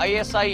ISI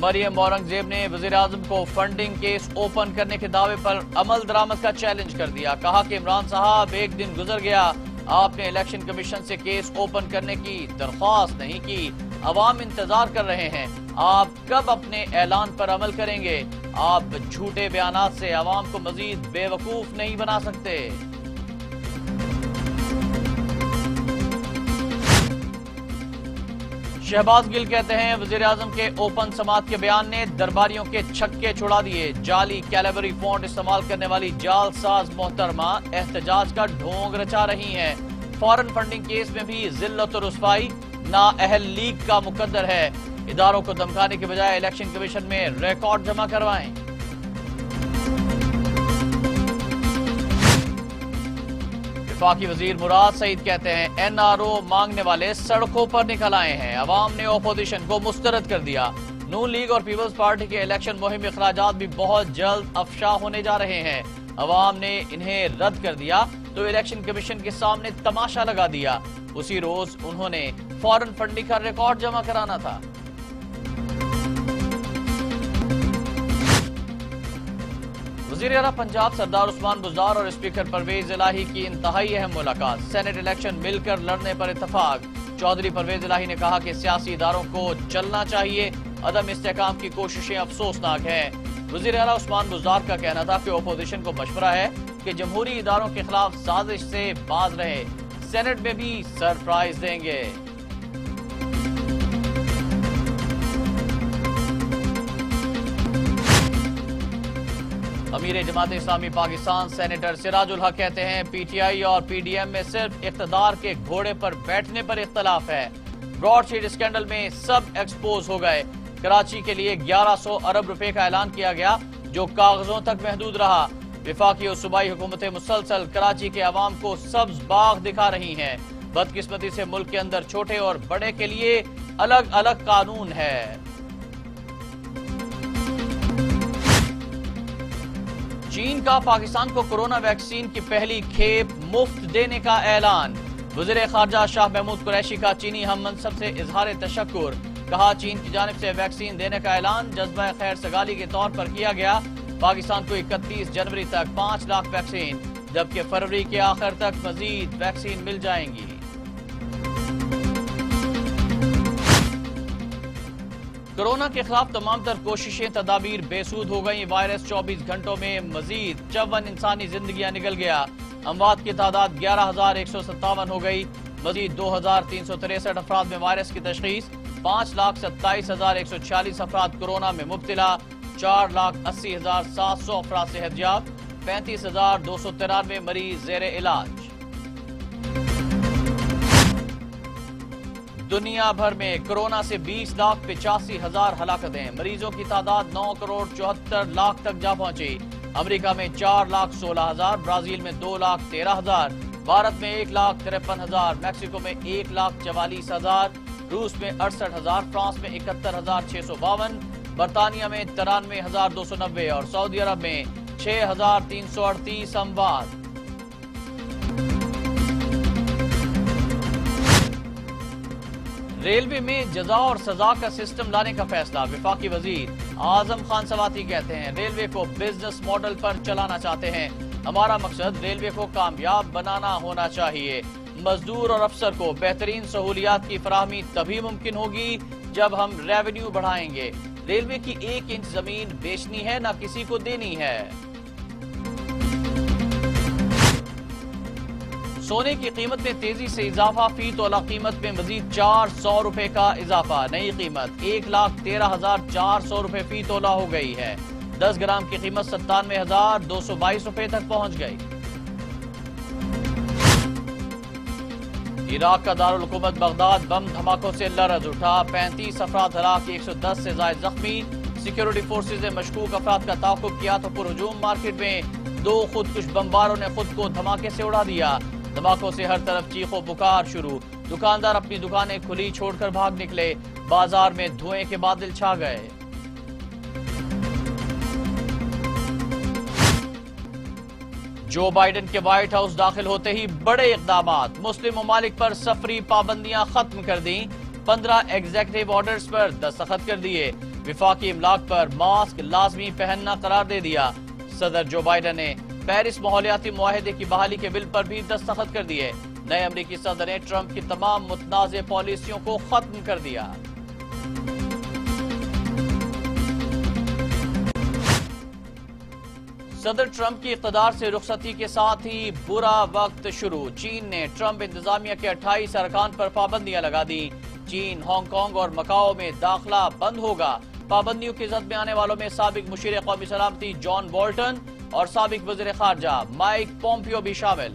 Maryam Aurangzeb نے وزیر اعظم کو فنڈنگ کیس اوپن کرنے کے دعوے پر عمل درآمد کا چیلنج کر دیا. کہا کہ عمران صاحب ایک دن گزر گیا آپ نے الیکشن کمیشن سے کیس اوپن کرنے کی درخواست نہیں کی. عوام انتظار کر رہے ہیں. آپ کب اپنے اعلان پر عمل کریں گے؟ آپ جھوٹے بیانات سے عوام کو مزید بے وقوف نہیں بنا سکتے. شہباز گل کہتے ہیں وزیر اعظم کے اوپن سماعت کے بیان نے درباریوں کے چھکے چھڑا دیے. جعلی کیلیبری فونٹ استعمال کرنے والی جال ساز محترمہ احتجاج کا ڈھونگ رچا رہی ہیں. فارن فنڈنگ کیس میں بھی ذلت و رسوائی نااہل لیگ کا مقدر ہے. اداروں کو دھمکانے کے بجائے الیکشن کمیشن میں ریکارڈ جمع کروائیں. وفاقی وزیر مراد سعید کہتے ہیں این آر او مانگنے والے سڑکوں پر نکل آئے ہیں. عوام نے اپوزیشن کو مسترد کر دیا. نون لیگ اور پیپلز پارٹی کے الیکشن مہم اخراجات بھی بہت جلد افشا ہونے جا رہے ہیں. عوام نے انہیں رد کر دیا تو الیکشن کمیشن کے سامنے تماشا لگا دیا. اسی روز انہوں نے فارن فنڈنگ کا ریکارڈ جمع کرانا تھا. وزیر اعلیٰ پنجاب سردار عثمان بزدار اور اسپیکر پرویز الہی کی انتہائی اہم ملاقات. سینٹ الیکشن مل کر لڑنے پر اتفاق. چودھری پرویز الہی نے کہا کہ سیاسی اداروں کو چلنا چاہیے. عدم استحکام کی کوششیں افسوسناک ہیں. وزیر اعلیٰ عثمان بزدار کا کہنا تھا کہ اپوزیشن کو مشورہ ہے کہ جمہوری اداروں کے خلاف سازش سے باز رہے. سینٹ میں بھی سرپرائز دیں گے. امیر جماعت اسلامی پاکستان سینیٹر سراج الحق کہتے ہیں پی ٹی آئی اور پی ڈی ایم میں صرف اقتدار کے گھوڑے پر بیٹھنے پر اختلاف ہے. براڈ شیٹ اسکینڈل میں سب ایکسپوز ہو گئے. کراچی کے لیے 1100 ارب روپے کا اعلان کیا گیا جو کاغذوں تک محدود رہا. وفاقی اور صوبائی حکومتیں مسلسل کراچی کے عوام کو سبز باغ دکھا رہی ہیں. بدقسمتی سے ملک کے اندر چھوٹے اور بڑے کے لیے الگ الگ قانون ہے. چین کا پاکستان کو کورونا ویکسین کی پہلی کھیپ مفت دینے کا اعلان. وزیر خارجہ شاہ محمود قریشی کا چینی ہم منصب سے اظہار تشکر. کہا چین کی جانب سے ویکسین دینے کا اعلان جذبہ خیر سگالی کے طور پر کیا گیا. پاکستان کو 31 جنوری تک 5 لاکھ ویکسین جبکہ فروری کے آخر تک مزید ویکسین مل جائیں گی. کورونا کے خلاف تمام تر کوششیں تدابیر بے سود ہو گئیں. وائرس 24 گھنٹوں میں مزید 54 انسانی زندگیاں نکل گیا. اموات کی تعداد 11,157 ہو گئی. مزید 2,363 افراد میں وائرس کی تشخیص. 5,27,146 افراد کورونا میں مبتلا. 4,80,700 افراد صحت یاب. 35,293 مریض زیر علاج. دنیا بھر میں کورونا سے 20,85,000 ہلاکتیں. مریضوں کی تعداد 9,74,00,000 تک جا پہنچی. امریکہ میں 4,16,000، برازیل میں 2,13,000، بھارت میں 1,53,000، میکسیکو میں 1,44,000، روس میں 68,000، فرانس میں 71,652، برطانیہ میں 93,290 اور سعودی عرب میں 6,338 اموات. ریلوے میں جزا اور سزا کا سسٹم لانے کا فیصلہ. وفاقی وزیر اعظم خان سواتی کہتے ہیں ریلوے کو بزنس ماڈل پر چلانا چاہتے ہیں. ہمارا مقصد ریلوے کو کامیاب بنانا ہونا چاہیے. مزدور اور افسر کو بہترین سہولیات کی فراہمی تبھی ممکن ہوگی جب ہم ریونیو بڑھائیں گے. ریلوے کی 1 انچ زمین بیچنی ہے نہ کسی کو دینی ہے. سونے کی قیمت میں تیزی سے اضافہ. فی تولہ قیمت میں مزید 400 روپے کا اضافہ. نئی قیمت 1,13,400 روپے فی تولہ ہو گئی ہے. 10 گرام کی قیمت 97,222 روپے تک پہنچ گئی. عراق کا دارالحکومت بغداد بم دھماکوں سے لرز اٹھا. 35 افراد ہلاک، 110 سے زائد زخمی. سیکیورٹی فورسز نے مشکوک افراد کا تعاقب کیا تو پر ہجوم مارکیٹ میں 2 خودکش بمباروں نے خود کو دھماکے سے اڑا دیا. دھماکوں سے ہر طرف چیخ و پکار شروع. دکاندار اپنی دکانیں کھلی چھوڑ کر بھاگ نکلے. بازار میں دھوئیں کے بادل چھا گئے. جو بائیڈن کے وائٹ ہاؤس داخل ہوتے ہی بڑے اقدامات. مسلم ممالک پر سفری پابندیاں ختم کر دیں. 15 ایگزیکٹو آرڈرز پر دستخط کر دیے. وفاقی املاک پر ماسک لازمی پہننا قرار دے دیا۔ صدر جو بائیڈن نے پیرس ماحولیاتی معاہدے کی بحالی کے بل پر بھی دستخط کر دیے۔ نئے امریکی صدر نے ٹرمپ کی تمام متنازع پالیسیوں کو ختم کر دیا۔ صدر ٹرمپ کی اقتدار سے رخصتی کے ساتھ ہی برا وقت شروع۔ چین نے ٹرمپ انتظامیہ کے 28 ارکان پر پابندیاں لگا دی۔ چین، ہانگ کانگ اور مکاؤ میں داخلہ بند ہوگا۔ پابندیوں کی زد میں آنے والوں میں سابق مشیر قومی سلامتی جان بولٹن اور سابق وزیر خارجہ مائک پومپیو بھی شامل۔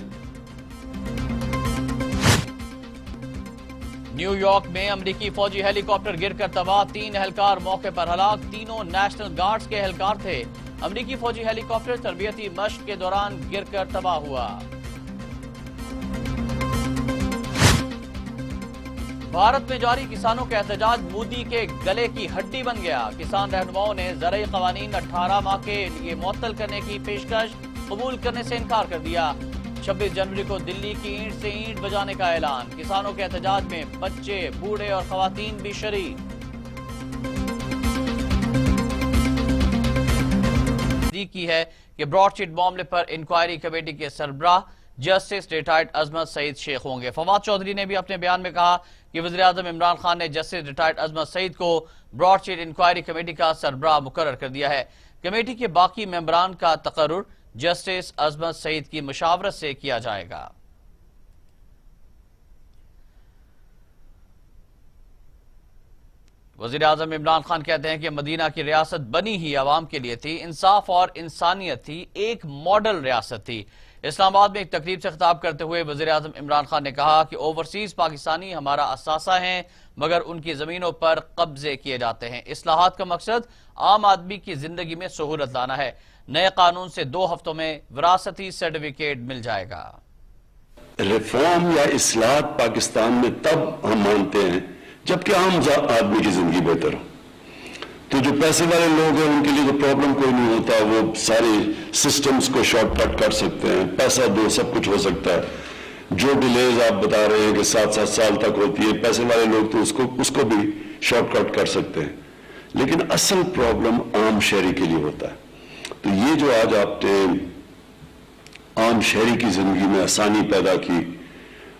نیو یارک میں امریکی فوجی ہیلی کاپٹر گر کر تباہ، 3 اہلکار موقع پر ہلاک، تینوں نیشنل گارڈز کے اہلکار تھے۔ امریکی فوجی ہیلی کاپٹر تربیتی مشق کے دوران گر کر تباہ ہوا۔ بھارت میں جاری کسانوں کا احتجاج مودی کے گلے کی ہڈی بن گیا۔ کسان رہنماؤں نے زرعی قوانین 18 ماہ کے لیے معطل کرنے کی پیشکش قبول کرنے سے انکار کر دیا۔ 26 جنوری کو دلی کی اینٹ سے اینٹ بجانے کا اعلان۔ کسانوں کے احتجاج میں بچے، بوڑھے اور خواتین بھی شریک۔ کی ہے کہ براڈ شیٹ معاملے پر انکوائری کمیٹی کے سربراہ جسٹس ریٹائرڈ عظمت سعید شیخ ہوں گے۔ فواد چودھری نے بھی اپنے بیان میں کہا کہ وزیراعظم عمران خان نے جسٹس ریٹائرڈ عظمت سعید کو براڈ شیٹ انکوائری کمیٹی کا سربراہ مقرر کر دیا ہے۔ کمیٹی کے باقی ممبران کا تقرر جسٹس عظمت سعید کی مشاورت سے کیا جائے گا۔ وزیراعظم عمران خان کہتے ہیں کہ مدینہ کی ریاست بنی ہی عوام کے لیے تھی، انصاف اور انسانیت تھی، ایک ماڈل ریاست تھی۔ اسلام آباد میں ایک تقریب سے خطاب کرتے ہوئے وزیراعظم عمران خان نے کہا کہ اوورسیز پاکستانی ہمارا اثاثہ ہیں، مگر ان کی زمینوں پر قبضے کیے جاتے ہیں۔ اصلاحات کا مقصد عام آدمی کی زندگی میں سہولت لانا ہے۔ نئے قانون سے 2 ہفتوں میں وراثتی سرٹیفکیٹ مل جائے گا۔ ریفارم یا اصلاحات پاکستان میں تب ہم مانتے ہیں جبکہ عام آدمی کی زندگی بہتر ہو۔ تو جو پیسے والے لوگ ہیں ان کے لیے تو پرابلم کوئی نہیں ہوتا، وہ سارے سسٹمز کو شارٹ کٹ کر سکتے ہیں، پیسہ دو سب کچھ ہو سکتا ہے۔ جو ڈیلیز آپ بتا رہے ہیں کہ 7 سال تک ہوتی ہے، پیسے والے لوگ تو اس کو بھی شارٹ کٹ کر سکتے ہیں، لیکن اصل پرابلم عام شہری کے لیے ہوتا ہے۔ تو یہ جو آج آپ نے عام شہری کی زندگی میں آسانی پیدا کی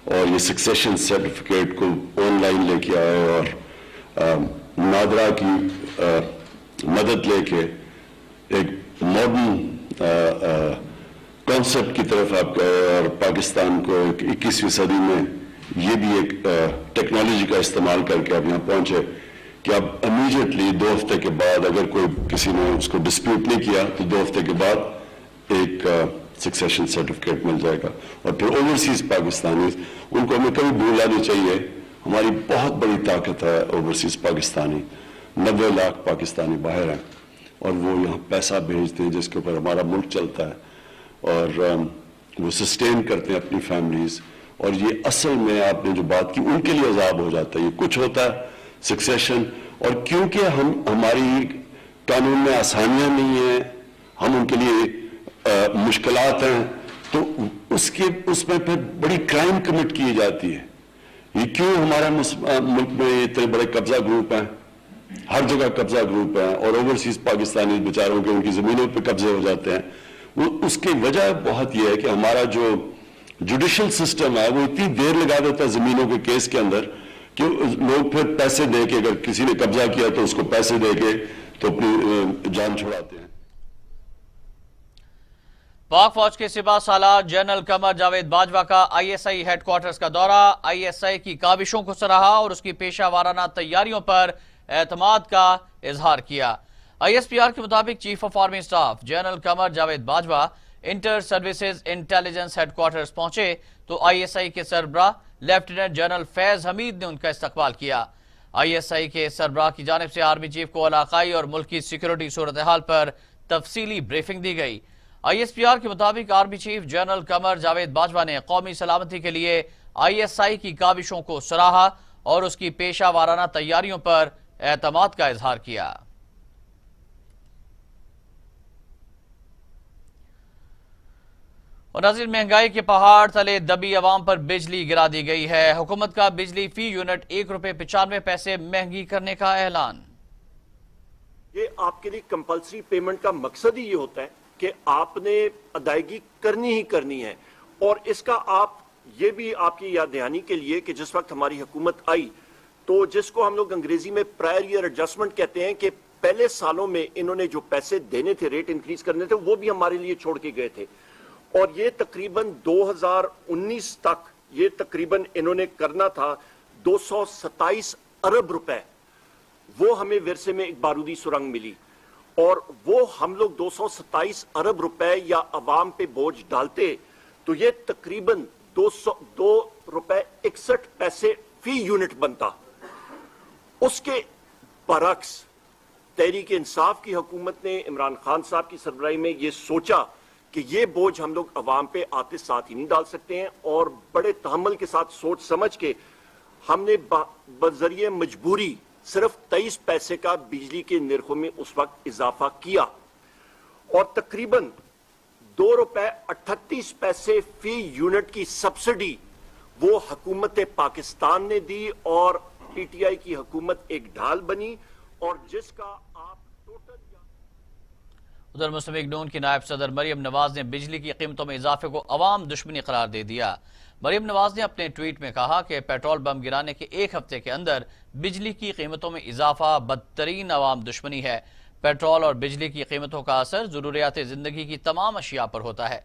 اور یہ سکسیشن سرٹیفکیٹ کو آن لائن لے کے آئے اور نادرا کی مدد لے کے ایک ماڈرن کانسیپٹ کی طرف آپ گئے اور پاکستان کو 21ویں صدی میں یہ بھی ایک ٹیکنالوجی کا استعمال کر کے آپ یہاں پہنچے کہ اب امیجیٹلی 2 ہفتے کے بعد اگر کوئی کسی نے اس کو ڈسپیوٹ نہیں کیا تو 2 ہفتے کے بعد ایک سکسیشن سرٹیفکیٹ مل جائے گا۔ اور پھر اوورسیز پاکستانی ان کو ہمیں کبھی بھولنا نہیں چاہیے، ہماری بہت بڑی طاقت ہے اوورسیز پاکستانی، 90 لاکھ پاکستانی باہر ہیں اور وہ یہاں پیسہ بھیجتے ہیں جس کے اوپر ہمارا ملک چلتا ہے اور وہ سسٹین کرتے ہیں اپنی فیملیز۔ اور یہ اصل میں آپ نے جو بات کی ان کے لیے عذاب ہو جاتا ہے، یہ کچھ ہوتا ہے سکسیشن، اور کیونکہ ہماری قانون میں آسانیاں نہیں ہیں، ہم ان کے لیے مشکلات ہیں، تو اس میں پھر بڑی کرائم کمٹ کی جاتی ہے۔ یہ کیوں ہمارا ملک میں اتنے بڑے قبضہ گروپ ہیں، ہر جگہ قبضہ گروپ ہیں اور اوورسیز پاکستانی بیچاروں کے ان کی زمینوں پہ قبضے ہو جاتے ہیں۔ وہ اس کی وجہ بہت یہ ہے کہ ہمارا جو جوڈیشل سسٹم ہے وہ اتنی دیر لگا دیتا ہے زمینوں کے کیس کے اندر کہ لوگ پھر پیسے دے کے، اگر کسی نے قبضہ کیا تو اس کو پیسے دے کے تو اپنی جان چھڑاتے ہیں۔ پاک فوج کے سپاہ سالار جنرل قمر جاوید باجوہ کا ISI ہیڈ کوارٹرز کا دورہ، ISI کی کاوشوں کو سراہا اور اس کی پیشہ وارانہ تیاریوں پر اعتماد کا اظہار کیا۔ ISPR کے مطابق chief of army staff general Qamar Javed Bajwa inter services intelligence headquarters پہنچے تو ISI کے سربراہ لیفٹیننٹ جنرل فیض حمید نے ان کا استقبال کیا۔ ISI کے سربراہ کی جانب سے آرمی چیف کو علاقائی اور ملکی سیکورٹی صورتحال پر تفصیلی بریفنگ دی گئی۔ ISPR کے مطابق army chief general Qamar Javed Bajwa نے قومی سلامتی کے لیے ISI کی کاوشوں کو سراہا اور اس کی پیشہ وارانہ تیاریوں پر اعتماد کا اظہار کیا۔ اور ناظرین، مہنگائی کے پہاڑ تلے دبی عوام پر بجلی گرا دی گئی ہے۔ حکومت کا بجلی فی یونٹ 1 روپے 95 پیسے مہنگی کرنے کا اعلان۔ یہ آپ کے لیے کمپلسری پیمنٹ کا مقصد ہی یہ ہوتا ہے کہ آپ نے ادائیگی کرنی ہی کرنی ہے. اور اس کا آپ یہ بھی آپ کی یاد دہانی کے لیے کہ جس وقت ہماری حکومت آئی تو جس کو ہم لوگ انگریزی میں پرائر ایئر ایڈجسٹمنٹ کہتے ہیں کہ پہلے سالوں میں انہوں نے جو پیسے دینے تھے ریٹ انکریز کرنے تھے وہ بھی ہمارے لیے چھوڑ کے گئے تھے. اور یہ تقریباً 2019 تک یہ تقریباً انہوں نے کرنا تھا 227 ارب روپے. وہ ہمیں ورثے میں ایک بارودی سرنگ ملی اور وہ ہم لوگ 227 ارب روپے یا عوام پہ بوجھ ڈالتے تو یہ تقریباً 202 روپے 61 پیسے فی یونٹ بنتا. اس کے برعکس تحریک انصاف کی حکومت نے عمران خان صاحب کی سربراہی میں یہ سوچا کہ یہ بوجھ ہم لوگ عوام پہ آتے ساتھ ہی نہیں ڈال سکتے ہیں اور بڑے تحمل کے ساتھ سوچ سمجھ کے ہم نے بذریعہ مجبوری صرف 23 پیسے کا بجلی کے نرخوں میں اس وقت اضافہ کیا اور تقریباً 2 روپے 38 پیسے فی یونٹ کی سبسڈی وہ حکومت پاکستان نے دی اور پی ٹی آئی کی حکومت ایک ڈھال بنی اور جس کا آپ ٹوٹل. ادھر مسلم لیگ نون کی نائب صدر مریم نواز نے بجلی کی قیمتوں میں اضافے کو عوام دشمنی قرار دے دیا. مریم نواز نے اپنے ٹویٹ میں کہا کہ پیٹرول بم گرانے کے ایک ہفتے کے اندر بجلی کی قیمتوں میں اضافہ بدترین عوام دشمنی ہے. پیٹرول اور بجلی کی قیمتوں کا اثر ضروریات زندگی کی تمام اشیاء پر ہوتا ہے.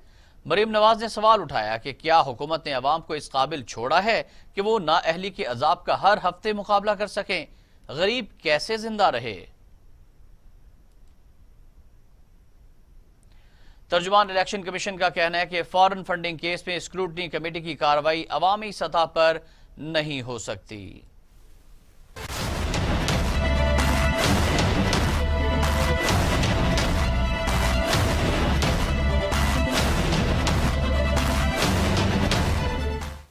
مریم نواز نے سوال اٹھایا کہ کیا حکومت نے عوام کو اس قابل چھوڑا ہے کہ وہ نااہلی کے عذاب کا ہر ہفتے مقابلہ کر سکیں؟ غریب کیسے زندہ رہے؟ ترجمان الیکشن کمیشن کا کہنا ہے کہ فارن فنڈنگ کیس میں اسکروٹنی کمیٹی کی کارروائی عوامی سطح پر نہیں ہو سکتی.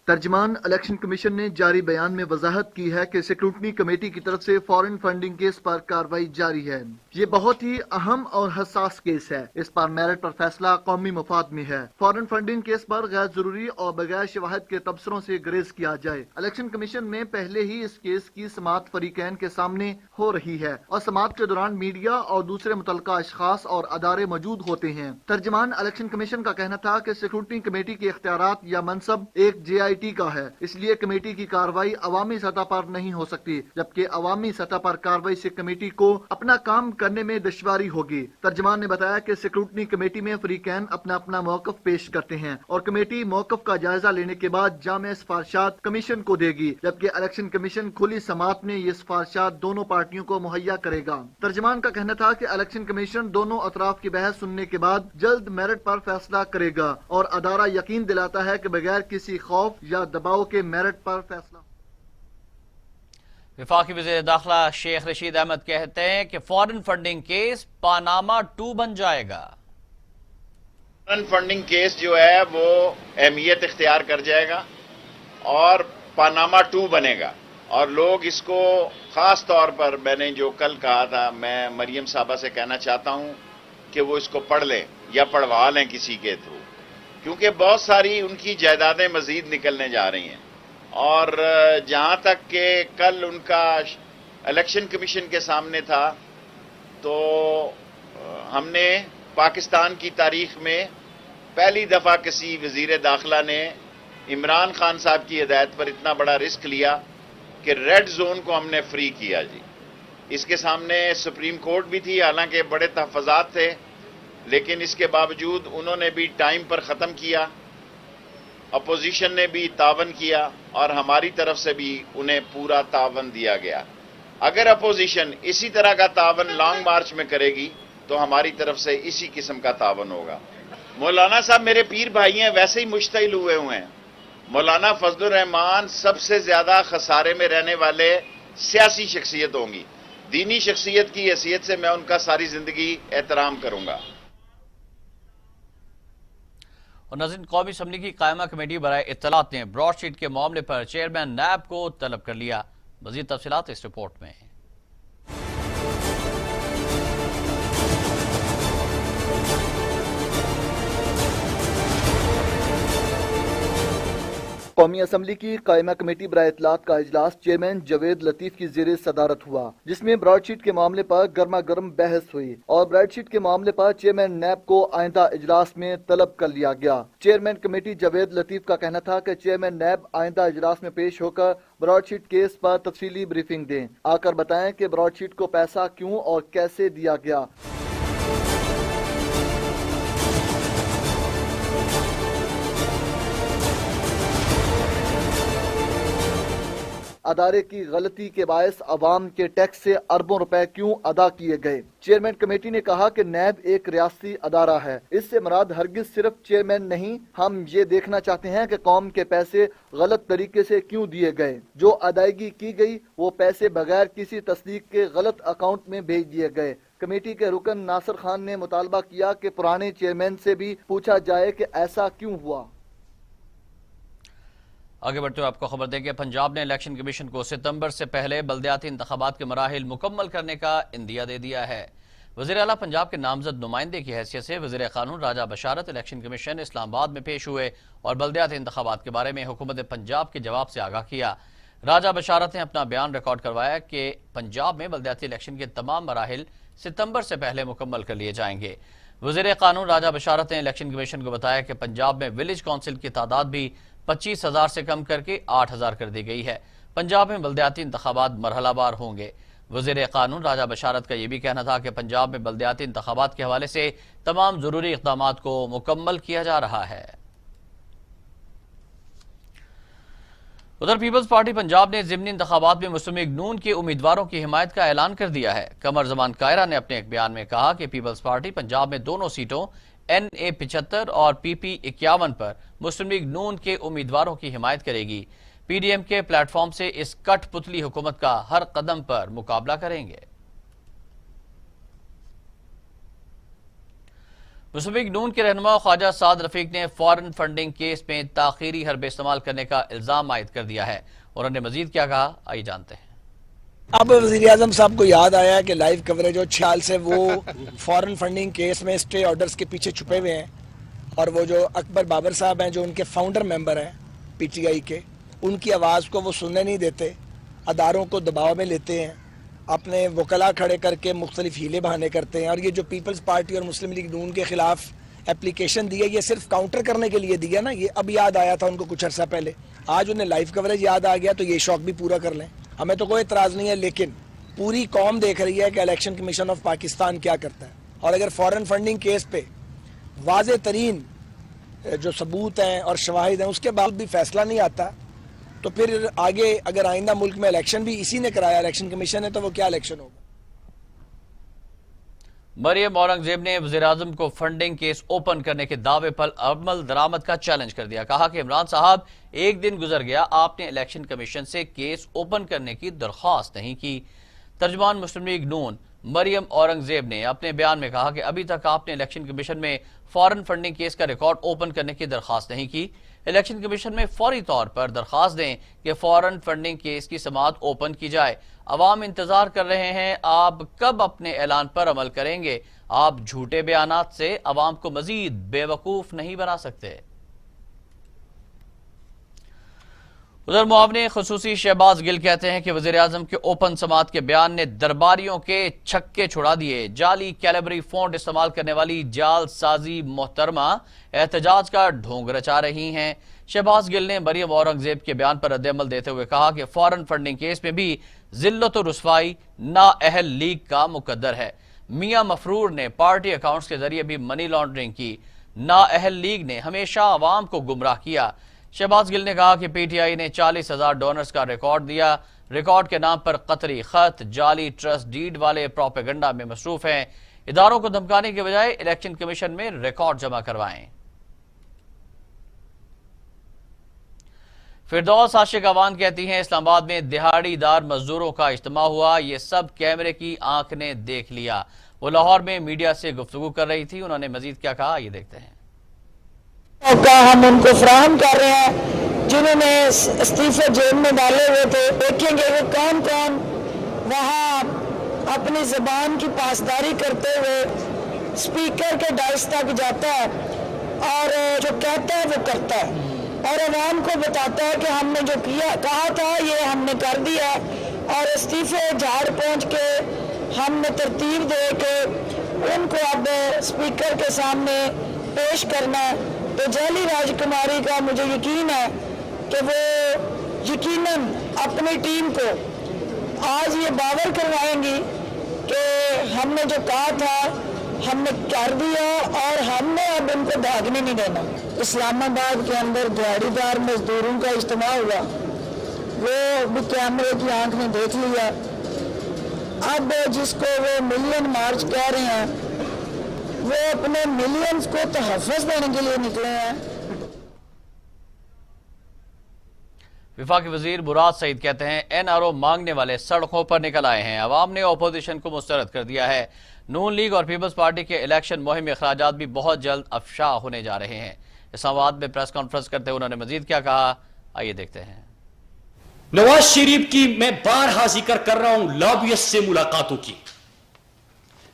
ترجمان الیکشن کمیشن نے جاری بیان میں وضاحت کی ہے کہ سیکورٹی کمیٹی کی طرف سے فارن فنڈنگ کیس پر کارروائی جاری ہے. یہ بہت ہی اہم اور حساس کیس ہے. اس پر میرٹ پر فیصلہ قومی مفاد میں ہے. فارن فنڈنگ کیس پر غیر ضروری اور بغیر شواہد کے تبصروں سے گریز کیا جائے. الیکشن کمیشن میں پہلے ہی اس کیس کی سماعت فریقین کے سامنے ہو رہی ہے اور سماعت کے دوران میڈیا اور دوسرے متعلقہ اشخاص اور ادارے موجود ہوتے ہیں. ترجمان الیکشن کمیشن کا کہنا تھا کہ سیکورٹی کمیٹی کے اختیارات یا منصب ایک جے آئی ٹی کا ہے، اس لیے کمیٹی کی کارروائی عوامی سطح پر نہیں ہو سکتی، جبکہ عوامی سطح پر کارروائی سے کمیٹی کو اپنا کام کرنے میں دشواری ہوگی. ترجمان نے بتایا کہ سیکورٹی کمیٹی میں فریقین اپنا اپنا موقف پیش کرتے ہیں اور کمیٹی موقف کا جائزہ لینے کے بعد جامع سفارشات کمیشن کو دے گی، جبکہ الیکشن کمیشن کھلی سماعت میں یہ سفارشات دونوں پارٹیوں کو مہیا کرے گا. ترجمان کا کہنا تھا کہ الیکشن کمیشن دونوں اطراف کی بحث سننے کے بعد جلد میرٹ پر فیصلہ کرے گا اور ادارہ یقین دلاتا ہے کہ بغیر کسی خوف یا دباؤ کے میرٹ پر فیصلہ. وفاقی وزیر داخلہ شیخ رشید احمد کہتے ہیں کہ فارن فنڈنگ کیس پاناما 2 بن جائے گا. فارن فنڈنگ کیس جو ہے وہ اہمیت اختیار کر جائے گا اور پاناما 2 بنے گا اور لوگ اس کو خاص طور پر میں نے جو کل کہا تھا میں مریم صاحبہ سے کہنا چاہتا ہوں کہ وہ اس کو پڑھ لیں یا پڑھوا لیں کسی کے تھرو، کیونکہ بہت ساری ان کی جائیدادیں مزید نکلنے جا رہی ہیں. اور جہاں تک کہ کل ان کا الیکشن کمیشن کے سامنے تھا تو ہم نے پاکستان کی تاریخ میں پہلی دفعہ کسی وزیر داخلہ نے عمران خان صاحب کی ہدایت پر اتنا بڑا رسک لیا کہ ریڈ زون کو ہم نے فری کیا جی. اس کے سامنے سپریم کورٹ بھی تھی، حالانکہ بڑے تحفظات تھے، لیکن اس کے باوجود انہوں نے بھی ٹائم پر ختم کیا، اپوزیشن نے بھی تعاون کیا اور ہماری طرف سے بھی انہیں پورا تعاون دیا گیا. اگر اپوزیشن اسی طرح کا تعاون لانگ مارچ میں کرے گی تو ہماری طرف سے اسی قسم کا تعاون ہوگا. مولانا صاحب میرے پیر بھائی ہیں، ویسے ہی مشتعل ہوئے ہیں. مولانا فضل الرحمان سب سے زیادہ خسارے میں رہنے والے سیاسی شخصیت ہوں گی. دینی شخصیت کی حیثیت سے میں ان کا ساری زندگی احترام کروں گا. اور ناظرین، قومی اسمبلی کی قائمہ کمیٹی برائے اطلاعات نے براڈ شیٹ کے معاملے پر چیئرمین نیب کو طلب کر لیا. مزید تفصیلات اس رپورٹ میں. قومی اسمبلی کی قائمہ کمیٹی برائے اطلاعات کا اجلاس چیئرمین جاوید لطیف کی زیر صدارت ہوا، جس میں براڈ شیٹ کے معاملے پر گرما گرم بحث ہوئی اور براڈ شیٹ کے معاملے پر چیئرمین نیب کو آئندہ اجلاس میں طلب کر لیا گیا۔ چیئرمین کمیٹی جاوید لطیف کا کہنا تھا کہ چیئرمین نیب آئندہ اجلاس میں پیش ہو کر براڈ شیٹ کیس پر تفصیلی بریفنگ دیں، آ کر بتائیں کہ براڈ شیٹ کو پیسہ کیوں اور کیسے دیا گیا۔ ادارے کی غلطی کے باعث عوام کے ٹیکس سے اربوں روپے کیوں ادا کیے گئے۔ چیئرمین کمیٹی نے کہا کہ نیب ایک ریاستی ادارہ ہے، اس سے مراد ہرگز صرف چیئرمین نہیں، ہم یہ دیکھنا چاہتے ہیں کہ قوم کے پیسے غلط طریقے سے کیوں دیے گئے، جو ادائیگی کی گئی وہ پیسے بغیر کسی تصدیق کے غلط اکاؤنٹ میں بھیج دیے گئے۔ کمیٹی کے رکن ناصر خان نے مطالبہ کیا کہ پرانے چیئرمین سے بھی پوچھا جائے کہ ایسا کیوں ہوا۔ آگے بڑھتے ہوئے آپ کو خبر دیں کہ پنجاب نے الیکشن کمیشن کو ستمبر سے پہلے بلدیاتی انتخابات کے مراحل مکمل کرنے کا عندیہ دے دیا ہے۔ وزیر اعلیٰ پنجاب کے نامزد نمائندے کی حیثیت سے وزیر قانون راجہ بشارت الیکشن کمیشن اسلام آباد میں پیش ہوئے اور بلدیاتی انتخابات کے بارے میں حکومت پنجاب کے جواب سے آگاہ کیا۔ راجہ بشارت نے اپنا بیان ریکارڈ کروایا کہ پنجاب میں بلدیاتی الیکشن کے تمام مراحل ستمبر سے پہلے مکمل کر لیے جائیں گے۔ وزیر قانون راجہ بشارت نے الیکشن کمیشن کو بتایا کہ پنجاب میں ولیج کونسل کی تعداد بھی 25,000 سے کم کر کے 8,000 کر دی گئی ہے۔ پنجاب میں بلدیاتی انتخابات مرحلہ وار ہوں گے۔ وزیر قانون راجہ بشارت کا یہ بھی کہنا تھا کہ پنجاب میں بلدیاتی انتخابات کے حوالے سے تمام ضروری اقدامات کو مکمل کیا جا رہا ہے۔ ادھر پیپلز پارٹی پنجاب نے ضمنی انتخابات میں مسلم لیگ نون کے امیدواروں کی حمایت کا اعلان کر دیا ہے۔ قمر زمان کائرہ نے اپنے ایک بیان میں کہا کہ پیپلز پارٹی پنجاب میں دونوں سیٹوں NA 75 اور PP 51 پر مسلم لیگ نون کے امیدواروں کی حمایت کرے گی۔ PDM کے پلیٹ فارم سے اس کٹ پتلی حکومت کا ہر قدم پر مقابلہ کریں گے۔ مسلم لیگ نون کے رہنما خواجہ سعد رفیق نے فارن فنڈنگ کیس میں تاخیری حربے استعمال کرنے کا الزام عائد کر دیا ہے۔ انہوں نے مزید کیا کہا، آئیے جانتے ہیں۔ اب وزیر اعظم صاحب کو یاد آیا کہ لائیو کوریج اور 6 سال سے وہ فارن فنڈنگ کیس میں اسٹے آرڈرز کے پیچھے چھپے ہوئے ہیں، اور وہ جو اکبر بابر صاحب ہیں جو ان کے فاؤنڈر ممبر ہیں PTI کے، ان کی آواز کو وہ سننے نہیں دیتے، اداروں کو دباؤ میں لیتے ہیں، اپنے وکلاء کھڑے کر کے مختلف ہیلے بہانے کرتے ہیں۔ اور یہ جو پیپلز پارٹی اور مسلم لیگ نون کے خلاف اپلیکیشن دی ہے، یہ صرف کاؤنٹر کرنے کے لیے دی ہے نا، یہ اب یاد آیا تھا ان کو کچھ عرصہ پہلے، آج انہیں لائیو کوریج یاد آ گیا تو یہ شوق بھی پورا کر لیں۔ ہمیں تو کوئی اعتراض نہیں ہے، لیکن پوری قوم دیکھ رہی ہے کہ الیکشن کمیشن آف پاکستان کیا کرتا ہے، اور اگر فارن فنڈنگ کیس پہ واضح ترین جو ثبوت ہیں اور شواہد ہیں اس کے بعد بھی فیصلہ نہیں آتا تو پھر آگے اگر آئندہ ملک میں الیکشن بھی اسی نے کرایا، الیکشن کمیشن ہے، تو وہ کیا الیکشن ہوگا۔ مریم اورنگزیب نے وزیراعظم کو فنڈنگ کیس اوپن کرنے کے دعوے پر عمل درآمد کا چیلنج کر دیا۔ کہا کہ عمران صاحب ایک دن گزر گیا، آپ نے الیکشن کمیشن سے کیس اوپن کرنے کی درخواست نہیں کی۔ ترجمان مسلم لیگ نون مریم اورنگزیب نے اپنے بیان میں کہا کہ ابھی تک آپ نے الیکشن کمیشن میں فارن فنڈنگ کیس کا ریکارڈ اوپن کرنے کی درخواست نہیں کی۔ الیکشن کمیشن میں فوری طور پر درخواست دیں کہ فارن فنڈنگ کیس کی سماعت اوپن کی جائے۔ عوام انتظار کر رہے ہیں، آپ کب اپنے اعلان پر عمل کریں گے؟ آپ جھوٹے بیانات سے عوام کو مزید بے وقوف نہیں بنا سکتے۔ ادھر معاون خصوصی شہباز گل کہتے ہیں کہ وزیراعظم کے اوپن سماعت کے بیان نے درباریوں کے چھکے چھڑا دیے۔ جعلی کیلیبری فونٹ استعمال کرنے والی جال سازی محترمہ احتجاج کا ڈھونگ رچا رہی ہیں۔ شہباز گل نے مریم اورنگزیب کے بیان پر رد عمل دیتے ہوئے کہا کہ فارن فنڈنگ کیس میں بھی ذلت و رسوائی نااہل لیگ کا مقدر ہے۔ میاں مفرور نے پارٹی اکاؤنٹس کے ذریعے بھی منی لانڈرنگ کی۔ نااہل لیگ نے ہمیشہ عوام کو گمراہ کیا۔ شہباز گل نے کہا کہ PTI نے 40,000 ڈونرز کا ریکارڈ دیا۔ ریکارڈ کے نام پر قطری خط، جعلی ٹرسٹ ڈیڈ والے پروپیگنڈا میں مصروف ہیں۔ اداروں کو دھمکانے کے بجائے الیکشن کمیشن میں ریکارڈ جمع کروائیں۔ فردوس عاشق اوان کہتی ہیں اسلام آباد میں دہاڑی دار مزدوروں کا اجتماع ہوا، یہ سب کیمرے کی آنکھ نے دیکھ لیا۔ وہ لاہور میں میڈیا سے گفتگو کر رہی تھی، انہوں نے مزید کیا کہا، یہ دیکھتے ہیں۔ ہم ان کو فراہم کر رہے ہیں جنہوں نے استعفے جیل میں ڈالے ہوئے تھے، دیکھیں گے کہ کون کون وہاں اپنی زبان کی پاسداری کرتے ہوئے اسپیکر کے ڈائس تک جاتا ہے اور جو کہتا ہے وہ کرتا ہے۔ اور عوام کو بتاتا ہے کہ ہم نے جو کہا تھا یہ ہم نے کر دیا، اور استعفے جھاڑ پہنچ کے ہم نے ترتیب دے کے ان کو اب اسپیکر کے سامنے پیش کرنا ہے۔ تو جیلی راج کماری کا مجھے یقین ہے کہ وہ یقیناً اپنی ٹیم کو آج یہ باور کروائیں گی کہ ہم نے جو کہا تھا ہم نے کر دیا، اور ہم نے اب ان کو بھاگنے نہیں دینا۔ اسلام آباد کے اندر دیہڑی دار مزدوروں کا اجتماع ہوا، وہ بھی کیمرے کی آنکھ نے دیکھ لیا۔ اب جس کو وہ ملین مارچ کہہ رہے ہیں، وہ اپنے ملینز کو تحفظ دینے کے لیے نکلے ہیں۔ وفاقی وزیر مراد سعید کہتے ہیں این آر او مانگنے والے سڑکوں پر نکل آئے ہیں، عوام نے اپوزیشن کو مسترد کر دیا ہے۔ نون لیگ اور پیپلز پارٹی کے الیکشن مہم اخراجات بھی بہت جلد افشا ہونے جا رہے ہیں۔ اسلام آباد میں پریس کانفرنس کرتے ہوئے انہوں نے مزید کیا کہا، آئیے دیکھتے ہیں۔ نواز شریف کی میں بارہا ذکر کر رہا ہوں لابیست سے ملاقاتوں کی۔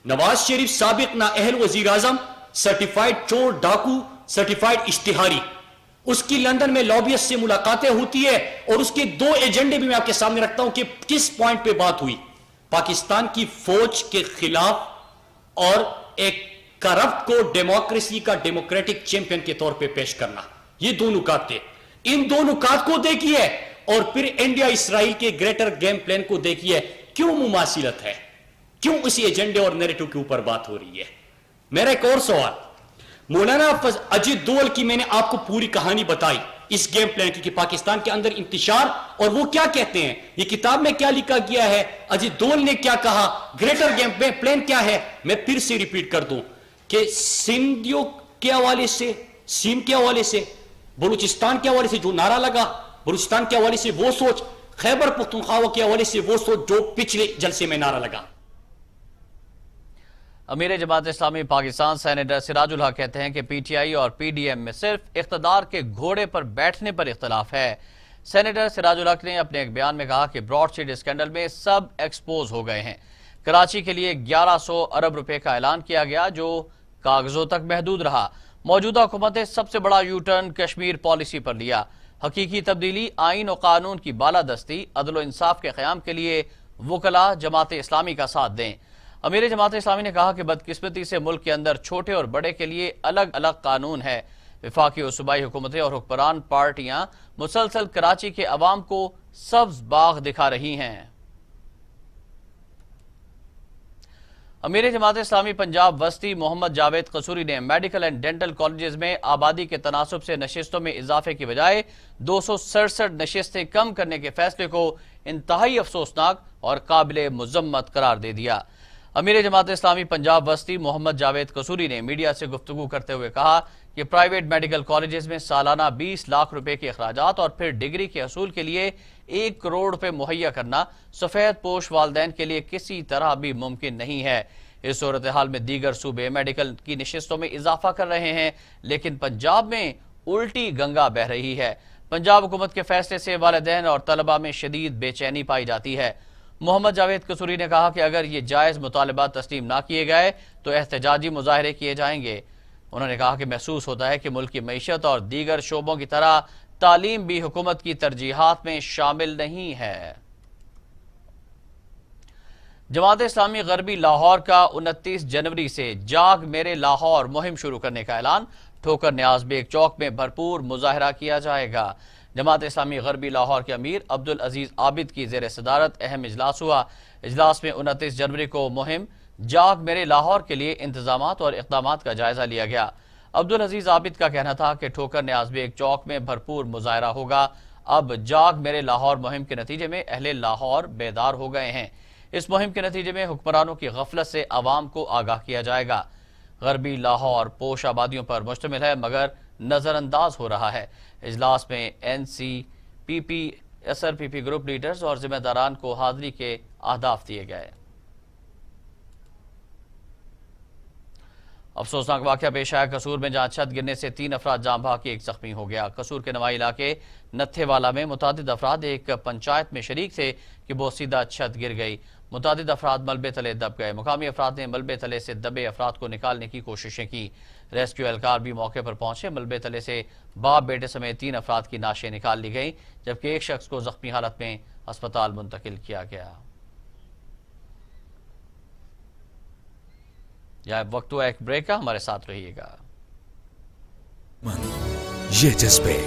نواز شریف سابق نااہل وزیر اعظم، سرٹیفائیڈ چور ڈاکو، سرٹیفائیڈ اشتہاری، اس کی لندن میں لابیست سے ملاقاتیں ہوتی ہے، اور اس کے دو ایجنڈے بھی میں آپ کے سامنے رکھتا ہوں کہ کس پوائنٹ پہ بات ہوئی۔ پاکستان کی فوج کے خلاف اور ایک کرپٹ کو ڈیموکریسی کا ڈیموکریٹک چیمپئن کے طور پہ پیش کرنا، یہ دو نکات تھے۔ ان دو نکات کو دیکھیے، اور پھر انڈیا اسرائیل کے گریٹر گیم پلان کو دیکھیے، کیوں مماثلت ہے، کیوں اسی ایجنڈے اور نیریٹو کے اوپر بات ہو رہی ہے۔ میرا ایک اور سوال، مولانا اجیت دوول کی میں نے آپ کو پوری کہانی بتائی اس گیم پلان کی کہ پاکستان کے اندر انتشار، اور وہ کیا کہتے ہیں، یہ کتاب میں کیا لکھا گیا ہے، اجیت دوول نے کیا کہا، گریٹر گیم پلان کیا ہے۔ میں پھر سے ریپیٹ کر دوں کہ سندھیوں کے حوالے سے، سیم کے حوالے سے، بلوچستان کے حوالے سے جو نعرہ لگا، بلوچستان کے حوالے سے وہ سوچ، خیبر پختونخوا کے حوالے سے وہ سوچ جو پچھلے جلسے میں نعرہ لگا۔ امیر جماعت اسلامی پاکستان سینیٹر سراج الحق کہتے ہیں کہ پی ٹی آئی اور پی ڈی ایم میں صرف اقتدار کے گھوڑے پر بیٹھنے پر اختلاف ہے۔ سینیٹر سراج الحق نے اپنے ایک بیان میں کہا کہ براڈ سٹریٹ اسکینڈل میں سب ایکسپوز ہو گئے ہیں۔ کراچی کے لیے 1100 ارب روپے کا اعلان کیا گیا جو کاغذوں تک محدود رہا۔ موجودہ حکومت نے سب سے بڑا یو ٹرن کشمیر پالیسی پر لیا۔ حقیقی تبدیلی آئین و قانون کی بالادستی، عدل و انصاف کے قیام کے لیے وکلاء جماعت اسلامی کا ساتھ دیں۔ امیر جماعت اسلامی نے کہا کہ بدقسمتی سے ملک کے اندر چھوٹے اور بڑے کے لیے الگ الگ قانون ہے۔ وفاقی اور صوبائی حکومتیں اور حکمران پارٹیاں مسلسل کراچی کے عوام کو سبز باغ دکھا رہی ہیں۔ امیر جماعت اسلامی پنجاب وسطی محمد جاوید قصوری نے میڈیکل اینڈ ڈینٹل کالجز میں آبادی کے تناسب سے نشستوں میں اضافے کی بجائے 267 نشستیں کم کرنے کے فیصلے کو انتہائی افسوسناک اور قابل مذمت قرار دے دیا۔ امیر جماعت اسلامی پنجاب وسطی محمد جاوید قصوری نے میڈیا سے گفتگو کرتے ہوئے کہا کہ پرائیویٹ میڈیکل کالجز میں سالانہ 20 لاکھ روپے کے اخراجات اور پھر ڈگری کے حصول کے لیے 1 کروڑ روپے مہیا کرنا سفید پوش والدین کے لیے کسی طرح بھی ممکن نہیں ہے۔ اس صورتحال میں دیگر صوبے میڈیکل کی نشستوں میں اضافہ کر رہے ہیں، لیکن پنجاب میں الٹی گنگا بہہ رہی ہے۔ پنجاب حکومت کے فیصلے سے والدین اور طلباء میں شدید بے چینی پائی جاتی ہے۔ محمد جاوید قصوری نے کہا کہ اگر یہ جائز مطالبات تسلیم نہ کیے گئے تو احتجاجی مظاہرے کیے جائیں گے۔ انہوں نے کہا کہ محسوس ہوتا ہے کہ ملک کی معیشت اور دیگر شعبوں کی طرح تعلیم بھی حکومت کی ترجیحات میں شامل نہیں ہے۔ جماعت اسلامی غربی لاہور کا 29 جنوری سے جاگ میرے لاہور مہم شروع کرنے کا اعلان، ٹھوکر نیاز بیگ چوک میں بھرپور مظاہرہ کیا جائے گا۔ جماعت اسلامی غربی لاہور کے امیر عبدالعزیز عابد کی زیر صدارت اہم اجلاس ہوا۔ اجلاس میں 29 جنوری کو مہم جاگ میرے لاہور کے لیے انتظامات اور اقدامات کا جائزہ لیا گیا۔ عبدالعزیز عابد کا کہنا تھا کہ ٹھوکر نیاز بیگ چوک میں بھرپور مظاہرہ ہوگا۔ اب جاگ میرے لاہور مہم کے نتیجے میں اہل لاہور بیدار ہو گئے ہیں۔ اس مہم کے نتیجے میں حکمرانوں کی غفلت سے عوام کو آگاہ کیا جائے گا۔ غربی لاہور پوش آبادیوں پر مشتمل ہے مگر نظر انداز ہو رہا ہے۔ اجلاس میں این سی پی پی ایسر پی پی گروپ لیڈرز اور ذمہ داران کو حاضری کے اہداف دیے گئے۔ افسوسناک واقعہ پیش آیا قصور میں، جہاں چھت گرنے سے 3 افراد جان بحق ایک زخمی ہو گیا۔ قصور کے نوائی علاقے نتھے والا میں متعدد افراد ایک پنچایت میں شریک تھے کہ بوسیدہ چھت گر گئی۔ متعدد افراد ملبے تلے دب گئے. مقامی افراد نے ملبے تلے سے دبے افراد کو نکالنے کی کوششیں کی. ریسکیو اہلکار بھی موقع پر پہنچے. ملبے تلے سے باپ بیٹے سمیت 3 افراد کی نعشیں نکال لی گئیں جبکہ ایک شخص کو زخمی حالت میں ہسپتال منتقل کیا گیا. یا وقت ہوا ایک بریک کا, ہمارے ساتھ رہیے گا. یہ جذبے